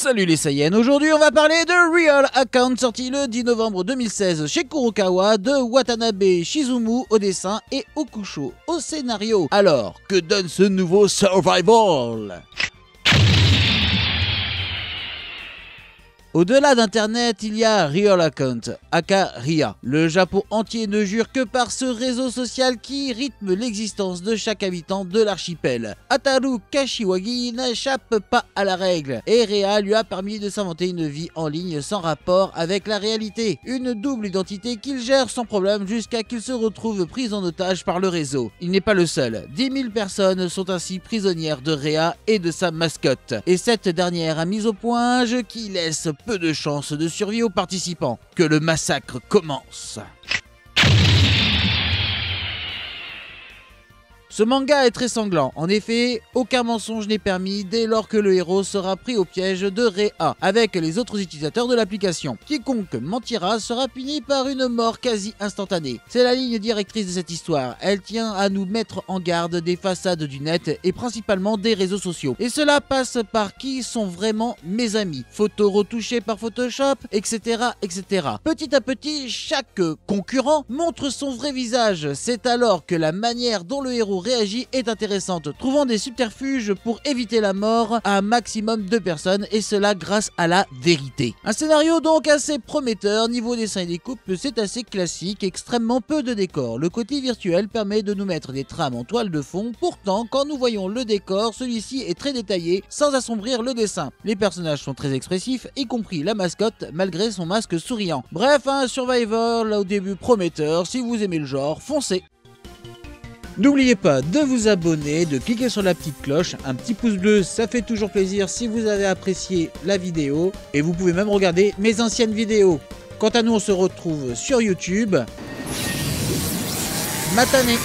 Salut les Saiyans, aujourd'hui on va parler de Real Account, sorti le 10 novembre 2016 chez Kurokawa, de Watanabe Shizumu au dessin et Okusho au scénario. Alors, que donne ce nouveau Survival ? Au-delà d'Internet, il y a Real Account, aka RIA. Le Japon entier ne jure que par ce réseau social qui rythme l'existence de chaque habitant de l'archipel. Ataru Kashiwagi n'échappe pas à la règle, et RIA lui a permis de s'inventer une vie en ligne sans rapport avec la réalité. Une double identité qu'il gère sans problème jusqu'à qu'il se retrouve pris en otage par le réseau. Il n'est pas le seul, 10 000 personnes sont ainsi prisonnières de RIA et de sa mascotte. Et cette dernière a mis au point un jeu qui laisse peu de chances de survie aux participants. Que le massacre commence. Ce manga est très sanglant, en effet, aucun mensonge n'est permis dès lors que le héros sera pris au piège de RIA avec les autres utilisateurs de l'application. Quiconque mentira sera puni par une mort quasi instantanée. C'est la ligne directrice de cette histoire, elle tient à nous mettre en garde des façades du net et principalement des réseaux sociaux. Et cela passe par qui sont vraiment mes amis, photos retouchées par Photoshop, etc. etc. Petit à petit, chaque concurrent montre son vrai visage, c'est alors que la manière dont le héros réagit est intéressante, trouvant des subterfuges pour éviter la mort à un maximum de personnes, et cela grâce à la vérité. Un scénario donc assez prometteur, niveau dessin et découpe c'est assez classique, extrêmement peu de décors. Le côté virtuel permet de nous mettre des trames en toile de fond, pourtant quand nous voyons le décor, celui-ci est très détaillé sans assombrir le dessin. Les personnages sont très expressifs, y compris la mascotte malgré son masque souriant. Bref, un survival au début prometteur, si vous aimez le genre, foncez. N'oubliez pas de vous abonner, de cliquer sur la petite cloche, un petit pouce bleu, ça fait toujours plaisir si vous avez apprécié la vidéo, et vous pouvez même regarder mes anciennes vidéos. Quant à nous, on se retrouve sur YouTube. Matane.